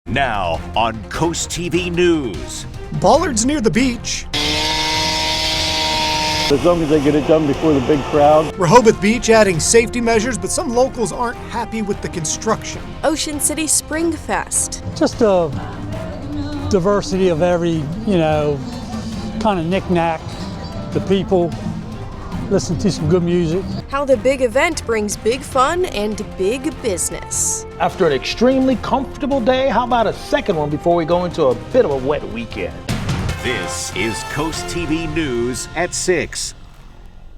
Now on CoastTV News. Bollards near the beach. As long as they get it done before the big crowd. Rehoboth Beach adding safety measures, but some locals aren't happy with the construction. Ocean City Springfest. Just a diversity of every, kind of knick-knack. The people, listen to some good music. How the big event brings big fun and big business. After an extremely comfortable day, how about a second one before we go into a bit of a wet weekend? This is CoastTV News at 6.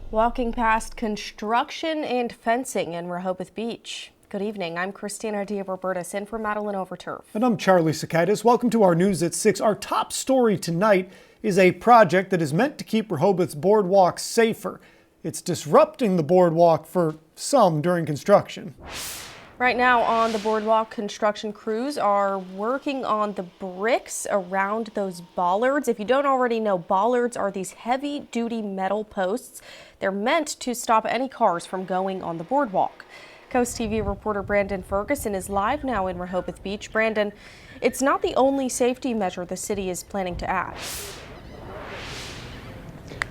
Walking past construction and fencing in Rehoboth Beach. Good evening, I'm Christina Robertus in for Madeline Overturf. And I'm Charlie Sakaitis. Welcome to our News at 6. Our top story tonight is a project that is meant to keep Rehoboth's boardwalk safer. It's disrupting the boardwalk for some during construction. Right now on the boardwalk, construction crews are working on the bricks around those bollards. If you don't already know, bollards are these heavy-duty metal posts. They're meant to stop any cars from going on the boardwalk. Coast TV reporter Brandon Ferguson is live now in Rehoboth Beach. Brandon, it's not the only safety measure the city is planning to add.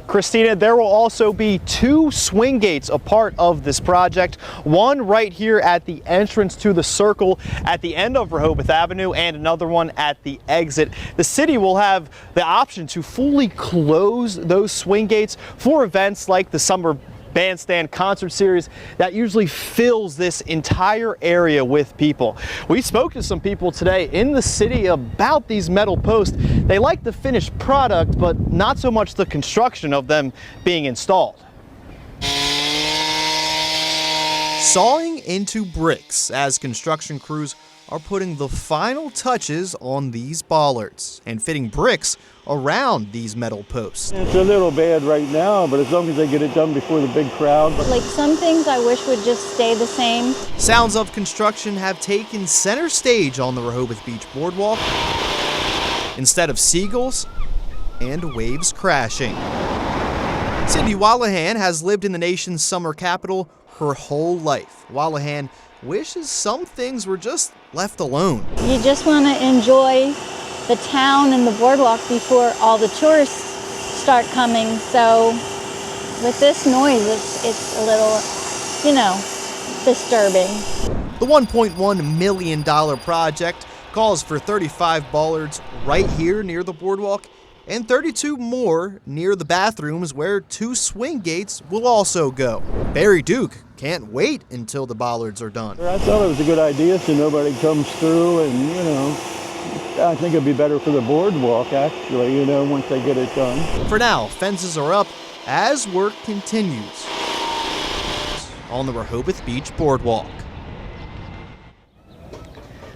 Christina, there will also be 2 swing gates a part of this project. One right here at the entrance to the circle at the end of Rehoboth Avenue and another one at the exit. The city will have the option to fully close those swing gates for events like the summer bandstand concert series that usually fills this entire area with people. We spoke to some people today in the city about these metal posts. They like the finished product, but not so much the construction of them being installed. Sawing into bricks as construction crews are putting the final touches on these bollards and fitting bricks around these metal posts. It's a little bad right now, but as long as they get it done before the big crowd. Like some things I wish would just stay the same. Sounds of construction have taken center stage on the Rehoboth Beach boardwalk instead of seagulls and waves crashing. Cindy Wallahan has lived in the nation's summer capital her whole life. Wallahan wishes some things were just left alone. You just want to enjoy the town and the boardwalk before all the tourists start coming. So with this noise, it's a little, disturbing. The $1.1 million project calls for 35 bollards right here near the boardwalk and 32 more near the bathrooms where 2 swing gates will also go. Barry Duke can't wait until the bollards are done. I thought it was a good idea so nobody comes through and, I think it'd be better for the boardwalk actually, once they get it done. For now, fences are up as work continues on the Rehoboth Beach boardwalk.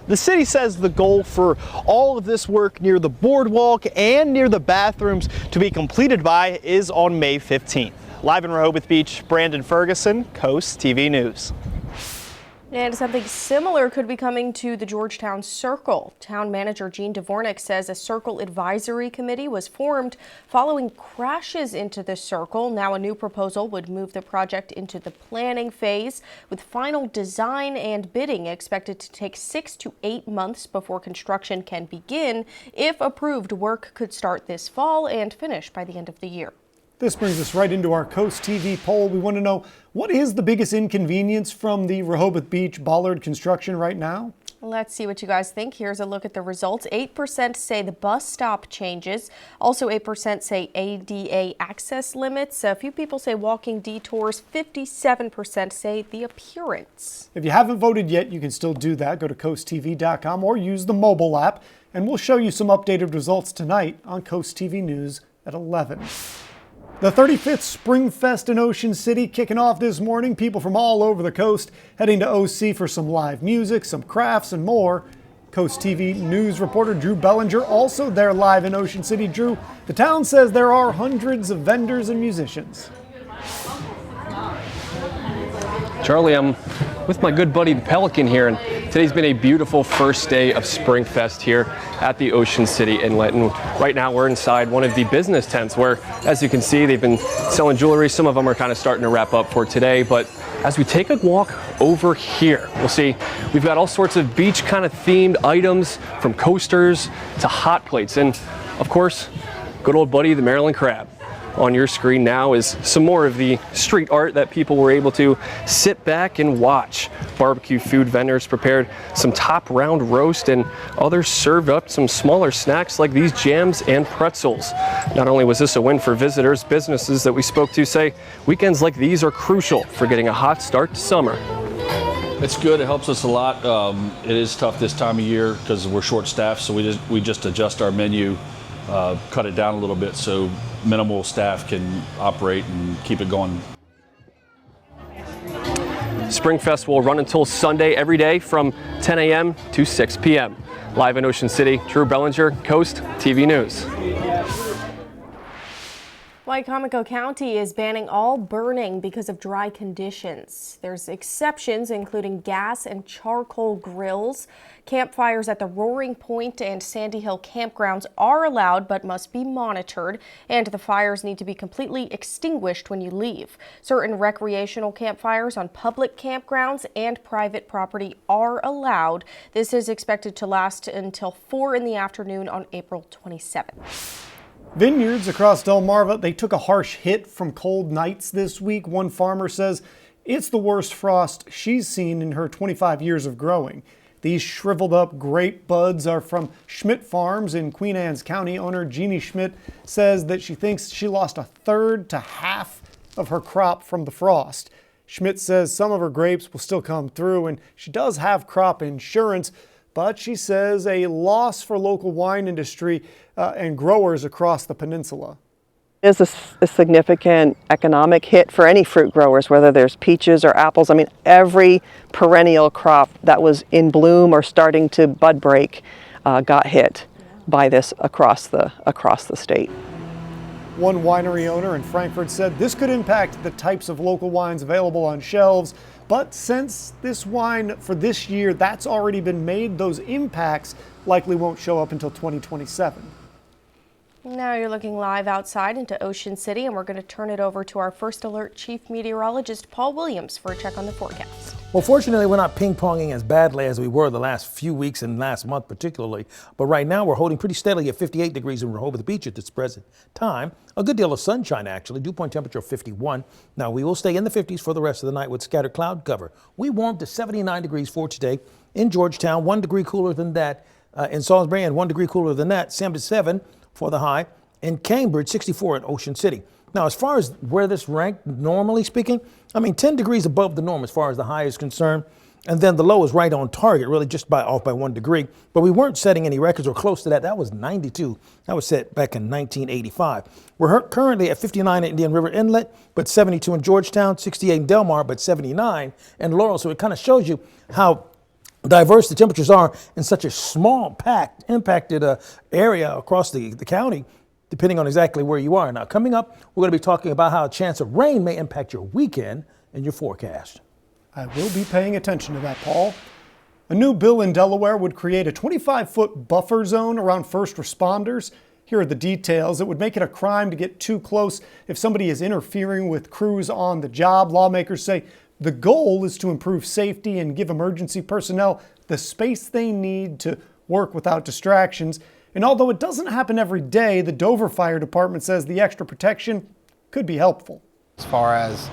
The city says the goal for all of this work near the boardwalk and near the bathrooms to be completed by is on May 15th. Live in Rehoboth Beach, Brandon Ferguson, Coast TV News. And something similar could be coming to the Georgetown Circle. Town manager Gene Dvornik says a Circle advisory committee was formed following crashes into the Circle. Now a new proposal would move the project into the planning phase, with final design and bidding expected to take 6 to 8 months before construction can begin. If approved, work could start this fall and finish by the end of the year. This brings us right into our Coast TV poll. We want to know, what is the biggest inconvenience from the Rehoboth Beach bollard construction right now? Let's see what you guys think. Here's a look at the results. 8% say the bus stop changes. Also 8% say ADA access limits. A few people say walking detours. 57% say the appearance. If you haven't voted yet, you can still do that. Go to coasttv.com or use the mobile app, and we'll show you some updated results tonight on Coast TV News at 11. The 35th Springfest in Ocean City kicking off this morning. People from all over the coast heading to OC for some live music, some crafts, and more. Coast TV News reporter Drew Bellinger also there live in Ocean City. Drew, the town says there are hundreds of vendors and musicians. Charlie, I'm with my good buddy the Pelican here, and Today's been a beautiful first day of Springfest here at the Ocean City Inlet, and right now we're inside one of the business tents where, as you can see, they've been selling jewelry. Some of them are kind of starting to wrap up for today, but as we take a walk over here, we'll see we've got all sorts of beach kind of themed items, from coasters to hot plates, and of course, good old buddy, the Maryland crab. On your screen now is some more of the street art that people were able to sit back and watch. Barbecue food vendors prepared some top round roast, and others served up some smaller snacks like these jams and pretzels. Not only was this a win for visitors, businesses that we spoke to say weekends like these are crucial for getting a hot start to summer. It's good. It helps us a lot. It is tough this time of year because we're short staffed, so we just adjust our menu, cut it down a little bit so minimal staff can operate and keep it going. Springfest will run until Sunday every day from 10 a.m. to 6 p.m. Live in Ocean City, Drew Bellinger, Coast TV News. Wicomico County is banning all burning because of dry conditions. There's exceptions, including gas and charcoal grills. Campfires at the Roaring Point and Sandy Hill campgrounds are allowed but must be monitored, and the fires need to be completely extinguished when you leave. Certain recreational campfires on public campgrounds and private property are allowed. This is expected to last until 4 in the afternoon on April 27th. Vineyards across Delmarva, they took a harsh hit from cold nights this week. One farmer says it's the worst frost she's seen in her 25 years of growing. These shriveled up grape buds are from Schmidt Farms in Queen Anne's County. Owner Jeannie Schmidt says that she thinks she lost a third to half of her crop from the frost. Schmidt says some of her grapes will still come through, and she does have crop insurance, but she says a loss for local wine industry and growers across the peninsula. It is a significant economic hit for any fruit growers, whether there's peaches or apples. I mean, every perennial crop that was in bloom or starting to bud break got hit by this across the state. One winery owner in Frankfort said this could impact the types of local wines available on shelves, but since this wine for this year, that's already been made, those impacts likely won't show up until 2027. Now you're looking live outside into Ocean City, and we're going to turn it over to our First Alert Chief Meteorologist, Paul Williams, for a check on the forecast. Well, fortunately, we're not ping-ponging as badly as we were the last few weeks and last month particularly. But right now, we're holding pretty steadily at 58 degrees in Rehoboth Beach at this present time. A good deal of sunshine, actually. Dew point temperature of 51. Now, we will stay in the 50s for the rest of the night with scattered cloud cover. We warmed to 79 degrees for today in Georgetown, 1 degree cooler than that in Salisbury, and 1 degree cooler than that, 77 for the high. In Cambridge, 64 at Ocean City. Now, as far as where this ranked, normally speaking, I mean, 10 degrees above the norm as far as the high is concerned. And then the low is right on target, really just off by 1 degree. But we weren't setting any records or close to that. That was 92. That was set back in 1985. We're currently at 59 at Indian River Inlet, but 72 in Georgetown, 68 in Delmar, but 79 in Laurel. So it kind of shows you how diverse the temperatures are in such a small impacted area across the county, depending on exactly where you are. Now, coming up, we're going to be talking about how a chance of rain may impact your weekend and your forecast. I will be paying attention to that, Paul. A new bill in Delaware would create a 25-foot buffer zone around first responders. Here are the details. It would make it a crime to get too close if somebody is interfering with crews on the job. Lawmakers say the goal is to improve safety and give emergency personnel the space they need to work without distractions. And although it doesn't happen every day, the Dover Fire Department says the extra protection could be helpful. As far as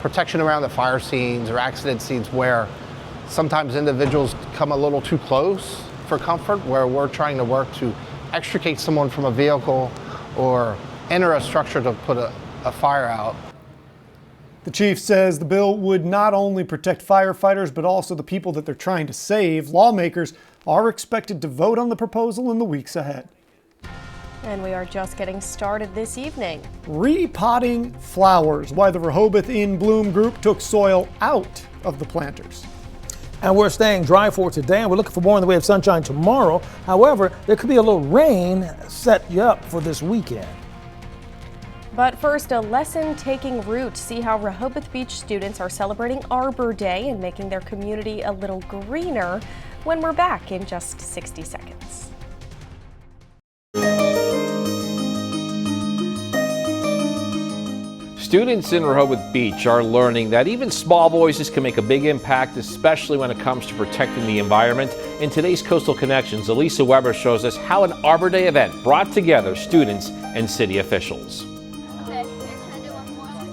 protection around the fire scenes or accident scenes where sometimes individuals come a little too close for comfort, where we're trying to work to extricate someone from a vehicle or enter a structure to put a fire out. The chief says the bill would not only protect firefighters, but also the people that they're trying to save. Lawmakers are expected to vote on the proposal in the weeks ahead. And we are just getting started this evening. Repotting flowers, why the Rehoboth In Bloom group took soil out of the planters. And we're staying dry for today, and we're looking for more in the way of sunshine tomorrow. However, there could be a little rain set you up for this weekend. But first, a lesson taking root. See how Rehoboth Beach students are celebrating Arbor Day and making their community a little greener when we're back in just 60 seconds. Students in Rehoboth Beach are learning that even small voices can make a big impact, especially when it comes to protecting the environment. In today's Coastal Connections, Elisa Weber shows us how an Arbor Day event brought together students and city officials.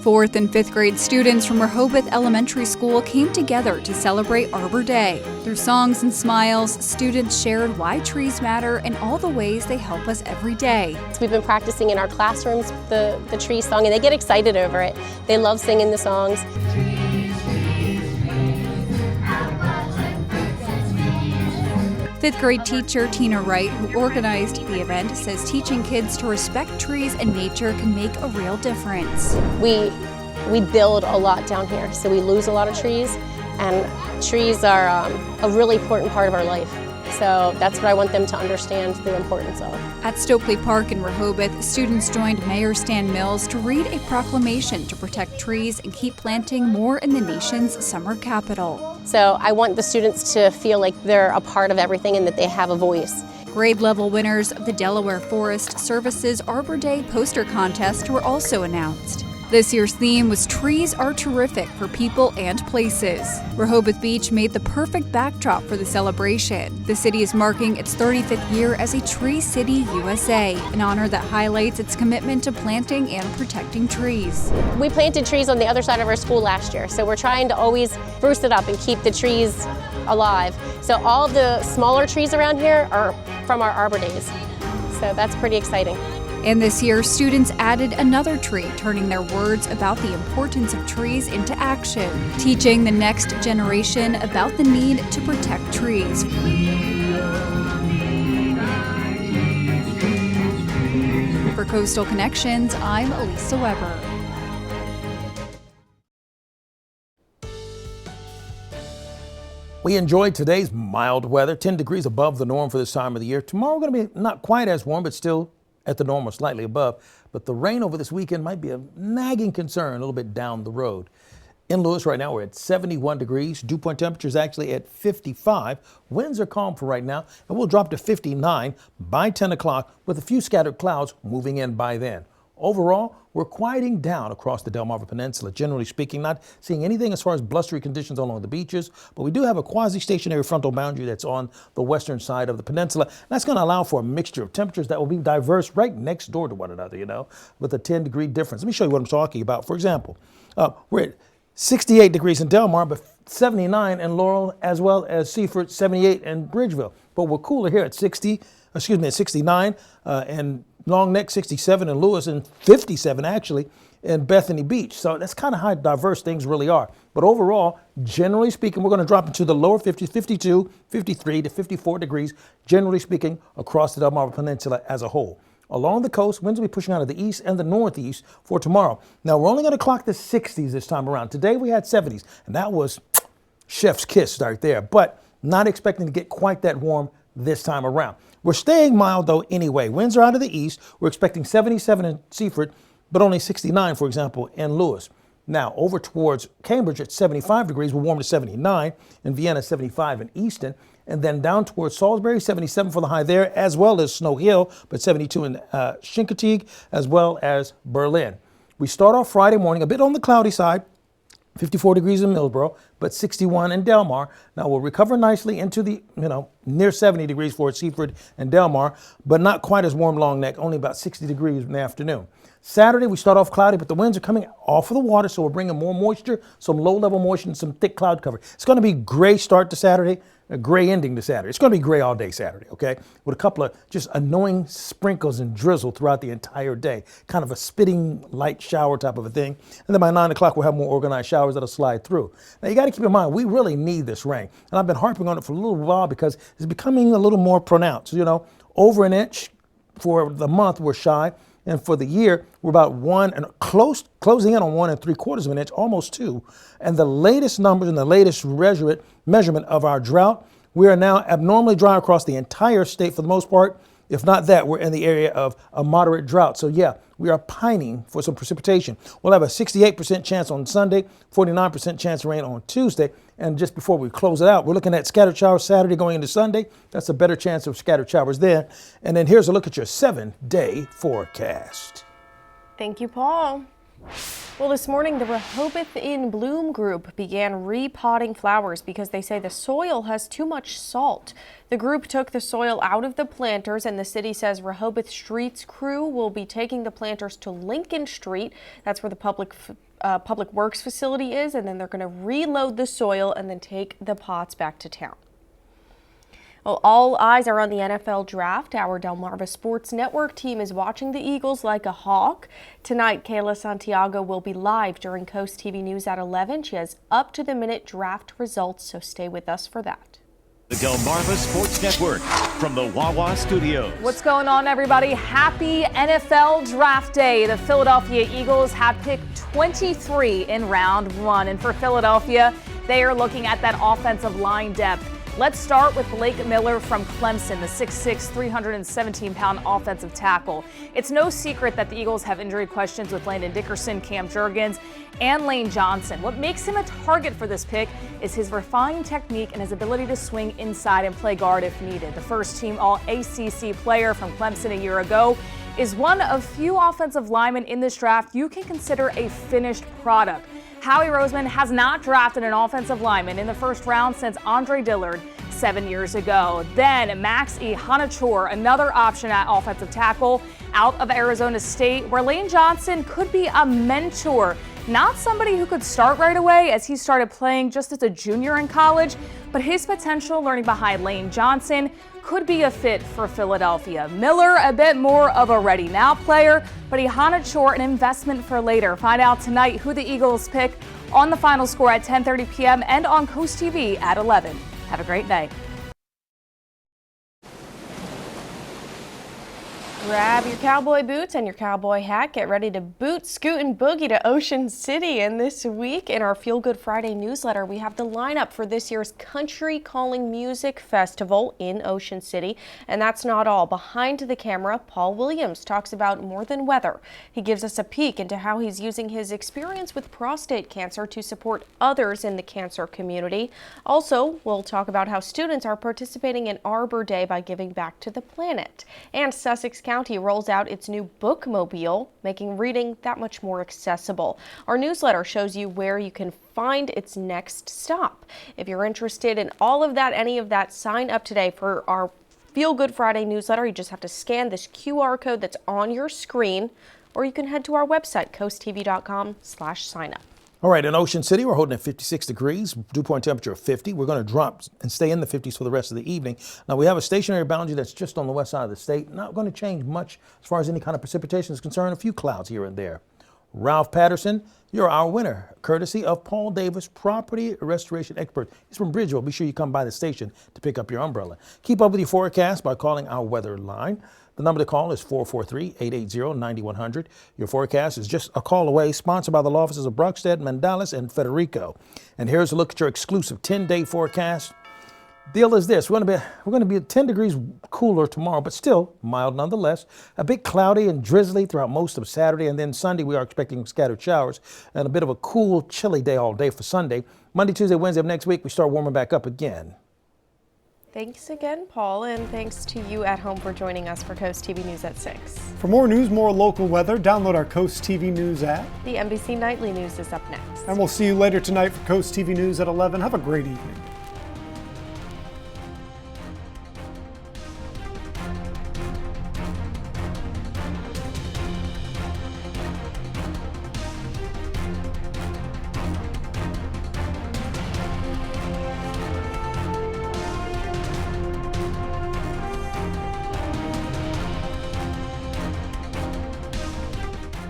4th and 5th grade students from Rehoboth Elementary School came together to celebrate Arbor Day. Through songs and smiles, students shared why trees matter and all the ways they help us every day. We've been practicing in our classrooms the tree song, and they get excited over it. They love singing the songs. Fifth grade teacher Tina Wright, who organized the event, says teaching kids to respect trees and nature can make a real difference. We build a lot down here, so we lose a lot of trees, and trees are a really important part of our life. So that's what I want them to understand the importance of. At Stokely Park in Rehoboth, students joined Mayor Stan Mills to read a proclamation to protect trees and keep planting more in the nation's summer capital. So I want the students to feel like they're a part of everything and that they have a voice. Grade level winners of the Delaware Forest Service's Arbor Day poster contest were also announced. This year's theme was Trees Are Terrific for People and Places. Rehoboth Beach made the perfect backdrop for the celebration. The city is marking its 35th year as a Tree City USA, an honor that highlights its commitment to planting and protecting trees. We planted trees on the other side of our school last year, so we're trying to always spruce it up and keep the trees alive. So all of the smaller trees around here are from our Arbor Days. So that's pretty exciting. And this year, students added another tree, turning their words about the importance of trees into action, teaching the next generation about the need to protect trees. For Coastal Connections, I'm Elisa Weber. We enjoyed today's mild weather, 10 degrees above the norm for this time of the year. Tomorrow we're going to be not quite as warm, but still at the norm or slightly above. But the rain over this weekend might be a nagging concern a little bit down the road. In Lewis right now we're at 71 degrees. Dew point temperature is actually at 55. Winds are calm for right now, and we'll drop to 59 by 10 o'clock with a few scattered clouds moving in by then. Overall, we're quieting down across the Delmarva Peninsula. Generally speaking, not seeing anything as far as blustery conditions along the beaches, but we do have a quasi-stationary frontal boundary that's on the western side of the peninsula. That's going to allow for a mixture of temperatures that will be diverse right next door to one another, with a 10-degree difference. Let me show you what I'm talking about. For example, we're at 68 degrees in Delmar, but 79 in Laurel, as well as Seaford, 78 in Bridgeville. But we're cooler here at 69 and Long Neck, 67 in Lewis, and 57 actually in Bethany Beach. So that's kind of how diverse things really are. But overall, generally speaking, we're going to drop into the lower 50s, 52, 53 to 54 degrees, generally speaking, across the Delmarva Peninsula as a whole. Along the coast, winds will be pushing out of the east and the northeast for tomorrow. Now, we're only going to clock the 60s this time around. Today, we had 70s, and that was chef's kiss right there. But not expecting to get quite that warm this time around. We're staying mild, though, anyway. Winds are out of the east. We're expecting 77 in Seaford, but only 69, for example, in Lewis. Now, over towards Cambridge at 75 degrees, we're warm to 79. In Vienna, 75 in Easton. And then down towards Salisbury, 77 for the high there, as well as Snow Hill, but 72 in Chincoteague, as well as Berlin. We start off Friday morning a bit on the cloudy side, 54 degrees in Millsboro, but 61 in Delmar. Now we'll recover nicely into the, near 70 degrees for Seaford and Delmar, but not quite as warm Long Neck, only about 60 degrees in the afternoon. Saturday, we start off cloudy, but the winds are coming off of the water, so we're bringing more moisture, some low-level moisture, and some thick cloud cover. It's going to be gray start to Saturday, a gray ending to Saturday. It's going to be gray all day Saturday, okay? With a couple of just annoying sprinkles and drizzle throughout the entire day. Kind of a spitting light shower type of a thing. And then by 9 o'clock, we'll have more organized showers that'll slide through. Now, you got to keep in mind, we really need this rain. And I've been harping on it for a little while because it's becoming a little more pronounced. Over an inch for the month, we're shy. And for the year, we're about closing in on 1 3/4 of an inch, almost 2. And the latest numbers and the latest measurement of our drought, we are now abnormally dry across the entire state for the most part. If not that, we're in the area of a moderate drought. So yeah, we are pining for some precipitation. We'll have a 68% chance on Sunday, 49% chance of rain on Tuesday. And just before we close it out, we're looking at scattered showers Saturday going into Sunday. That's a better chance of scattered showers there. And then here's a look at your 7-day forecast. Thank you, Paul. Well, this morning, the Rehoboth in Bloom group began repotting flowers because they say the soil has too much salt. The group took the soil out of the planters, and the city says Rehoboth Street's crew will be taking the planters to Lincoln Street. That's where the Public Works facility is, and then they're going to reload the soil and then take the pots back to town. Well, all eyes are on the NFL draft. Our Delmarva Sports Network team is watching the Eagles like a hawk. Tonight, Kayla Santiago will be live during Coast TV News at 11. She has up-to-the-minute draft results, so stay with us for that. The Delmarva Sports Network from the Wawa Studios. What's going on, everybody? Happy NFL Draft Day. The Philadelphia Eagles have picked 23 in round 1. And for Philadelphia, they are looking at that offensive line depth. Let's start with Blake Miller from Clemson, the 6'6", 317-pound offensive tackle. It's no secret that the Eagles have injury questions with Landon Dickerson, Cam Jurgens, and Lane Johnson. What makes him a target for this pick is his refined technique and his ability to swing inside and play guard if needed. The first-team All-ACC player from Clemson a year ago is one of few offensive linemen in this draft you can consider a finished product. Howie Roseman has not drafted an offensive lineman in the first round since Andre Dillard 7 years ago. Then Max Ihanachor, another option at offensive tackle out of Arizona State, where Lane Johnson could be a mentor. Not somebody who could start right away, as he started playing just as a junior in college, but his potential learning behind Lane Johnson could be a fit for Philadelphia. Miller, a bit more of a ready-now player, but Ihanachor, an investment for later. Find out tonight who the Eagles pick on The Final Score at 10:30 p.m. and on Coast TV at 11. Have a great night. Grab your cowboy boots and your cowboy hat. Get ready to boot, scoot, and boogie to Ocean City. And this week in our Feel Good Friday newsletter, we have the lineup for this year's Country Calling Music Festival in Ocean City. And that's not all. Behind the camera, Paul Williams talks about more than weather. He gives us a peek into how he's using his experience with prostate cancer to support others in the cancer community. Also, we'll talk about how students are participating in Arbor Day by giving back to the planet. And Sussex County rolls out its new bookmobile, making reading that much more accessible. Our newsletter shows you where you can find its next stop. If you're interested in all of that, any of that, sign up today for our Feel Good Friday newsletter. You just have to scan this QR code that's on your screen, or you can head to our website, coasttv.com/signup. All right, in Ocean City, we're holding at 56 degrees, dew point temperature of 50. We're going to drop and stay in the 50s for the rest of the evening. Now, we have a stationary boundary that's just on the west side of the state. Not going to change much as far as any kind of precipitation is concerned. A few clouds here and there. Ralph Patterson, you're our winner, courtesy of Paul Davis, property restoration expert. He's from Bridgeville. Be sure you come by the station to pick up your umbrella. Keep up with your forecast by calling our weather line. The number to call is 443-880-9100. Your forecast is just a call away, sponsored by the law offices of Brockstead, Mandalis, and Federico. And here's a look at your exclusive 10-day forecast. Deal is this: we're going to be at 10 degrees cooler tomorrow, but still mild nonetheless. A bit cloudy and drizzly throughout most of Saturday, and then Sunday we are expecting scattered showers and a bit of a cool, chilly day all day for Sunday. Monday, Tuesday, Wednesday of next week we start warming back up again. Thanks again, Paul, and thanks to you at home for joining us for Coast TV News at 6. For more news, more local weather, download our Coast TV News app. The NBC Nightly News is up next. And we'll see you later tonight for Coast TV News at 11. Have a great evening.